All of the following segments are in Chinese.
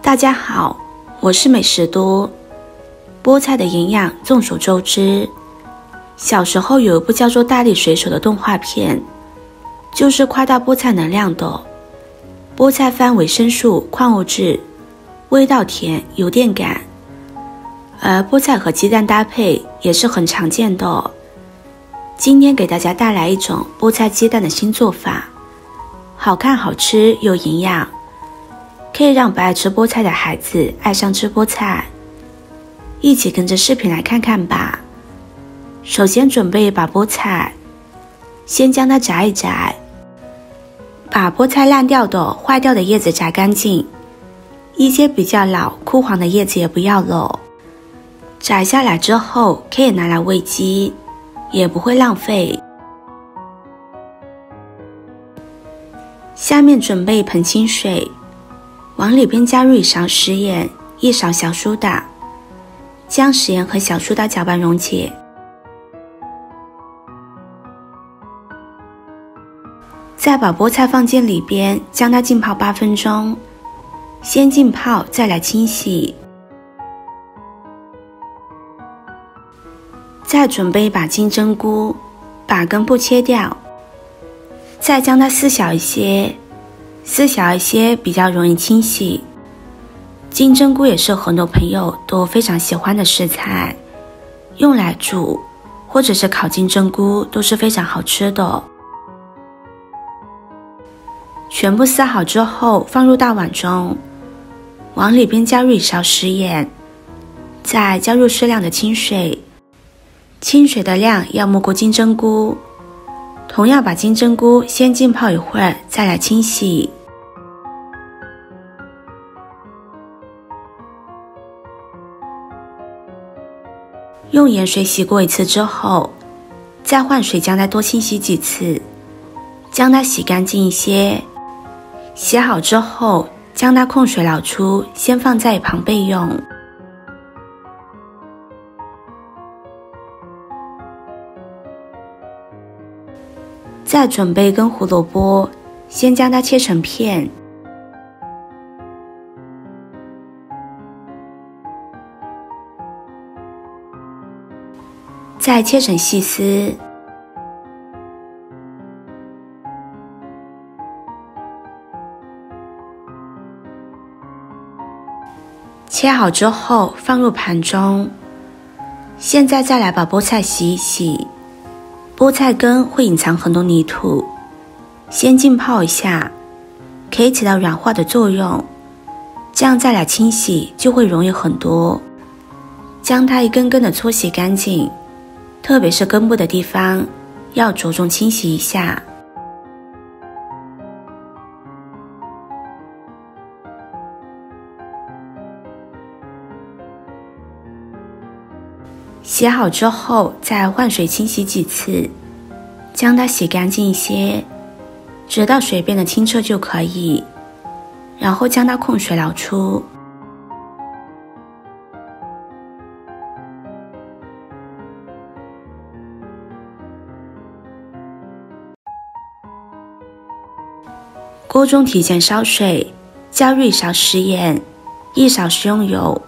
大家好，我是美食多。菠菜的营养众所周知，小时候有一部叫做《大力水手》的动画片，就是夸大菠菜能量的。菠菜富维生素、矿物质，味道甜，有电感。而菠菜和鸡蛋搭配也是很常见的。今天给大家带来一种菠菜鸡蛋的新做法，好看好吃又营养，可以让不爱吃菠菜的孩子爱上吃菠菜。一起跟着视频来看看吧。首先准备一把菠菜，先将它摘一摘，把菠菜烂掉的、坏掉的叶子摘干净，一些比较老、枯黄的叶子也不要了。摘下来之后可以拿来喂鸡，也不会浪费。下面准备一盆清水，往里边加入1勺食盐、1勺小苏打，将食盐和小苏打搅拌溶解。再把菠菜放进里边，将它浸泡8分钟，先浸泡再来清洗。再准备一把金针菇，把根部切掉，再将它撕小一些，撕小一些比较容易清洗。金针菇也是很多朋友都非常喜欢的食材，用来煮或者是烤金针菇都是非常好吃的。全部撕好之后放入大碗中，往里边加入1勺食盐，再加入适量的清水，清水的量要没过金针菇。同样把金针菇先浸泡一会儿，再来清洗。用盐水洗过1次之后，再换水将它多清洗几次，将它洗干净一些。洗好之后，将它控水捞出，先放在一旁备用。再准备一根胡萝卜，先将它切成片，再切成细丝。切好之后放入盘中。现在再来把菠菜洗一洗，菠菜根会隐藏很多泥土，先浸泡一下，可以起到软化的作用，这样再来清洗就会容易很多。将它一根根的搓洗干净，特别是根部的地方要着重清洗一下。洗好之后再换水清洗几次，将它洗干净一些，直到水变得清澈就可以，然后将它控水捞出。锅中提前烧水，加入1勺食盐、1勺食用油，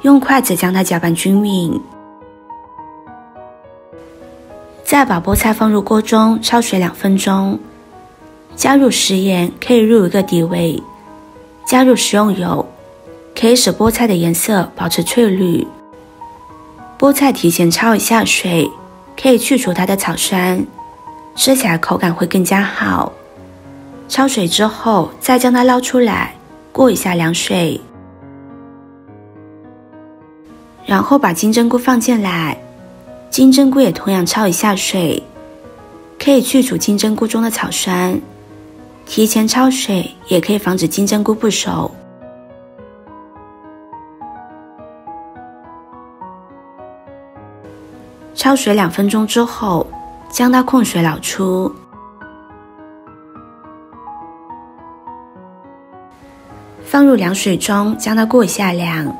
用筷子将它搅拌均匀。再把菠菜放入锅中焯水2分钟，加入食盐可以入一个底味，加入食用油可以使菠菜的颜色保持翠绿。菠菜提前焯一下水，可以去除它的草酸，吃起来口感会更加好。焯水之后再将它捞出来，过一下凉水，然后把金针菇放进来，金针菇也同样焯一下水，可以去除金针菇中的草酸。提前焯水也可以防止金针菇不熟。焯水2分钟之后，将它控水捞出。放入凉水中，将它过一下凉。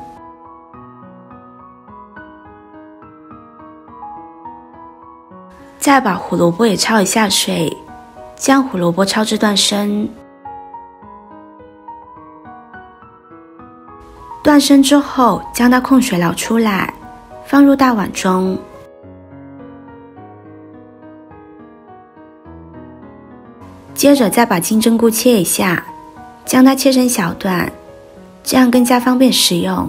再把胡萝卜也焯一下水，将胡萝卜焯至断生。断生之后，将那控水捞出来，放入大碗中。接着再把金针菇切一下，将它切成小段，这样更加方便食用。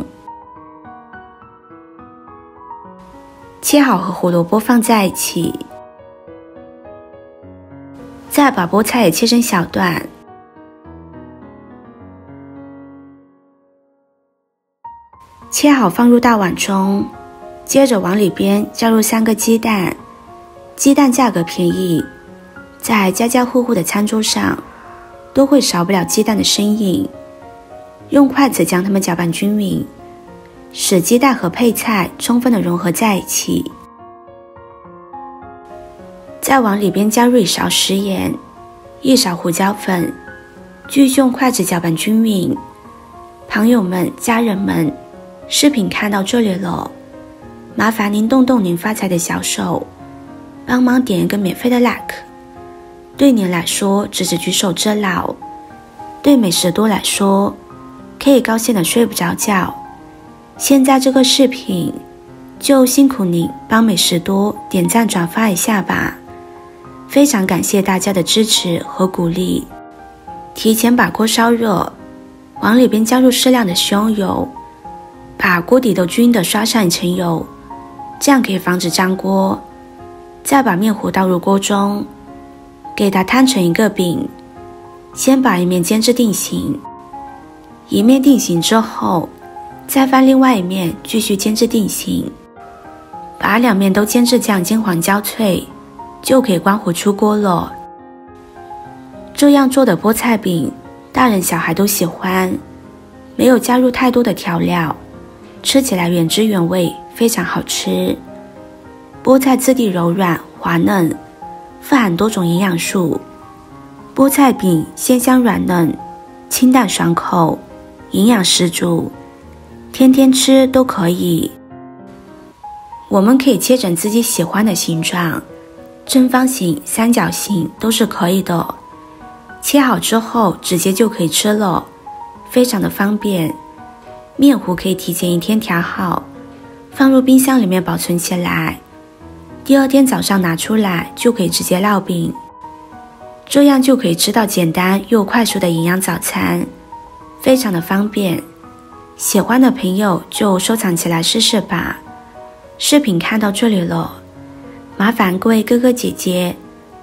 切好和胡萝卜放在一起，再把菠菜也切成小段。切好放入大碗中，接着往里边加入3个鸡蛋，鸡蛋价格便宜，在家家户户的餐桌上都会少不了鸡蛋的身影。用筷子将它们搅拌均匀，使鸡蛋和配菜充分的融合在一起。再往里边加入1勺食盐，1勺胡椒粉，继续用筷子搅拌均匀。朋友们、家人们，视频看到这里了，麻烦您动动您发财的小手，帮忙点一个免费的 like。对您来说只是举手之劳，对美食多来说可以高兴的睡不着觉。现在这个视频就辛苦你帮美食多点赞转发一下吧，非常感谢大家的支持和鼓励。提前把锅烧热，往里边加入适量的食用油，把锅底都均匀的刷上1层油，这样可以防止粘锅。再把面糊倒入锅中，给它摊成一个饼，先把一面煎至定型，一面定型之后，再翻另外一面继续煎至定型，把2面都煎至这样金黄焦脆，就可以关火出锅了。这样做的菠菜饼，大人小孩都喜欢，没有加入太多的调料，吃起来原汁原味，非常好吃。菠菜质地柔软滑嫩，富含多种营养素。菠菜饼鲜香软嫩，清淡爽口，营养十足，天天吃都可以。我们可以切成自己喜欢的形状，正方形、三角形都是可以的。切好之后直接就可以吃了，非常的方便。面糊可以提前1天调好，放入冰箱里面保存起来，第2天早上拿出来就可以直接烙饼，这样就可以吃到简单又快速的营养早餐，非常的方便。喜欢的朋友就收藏起来试试吧。视频看到这里了，麻烦各位哥哥姐姐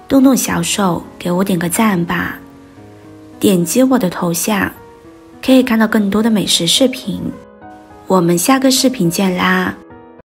动动小手给我点个赞吧，点击我的头像可以看到更多的美食视频。我们下个视频见啦！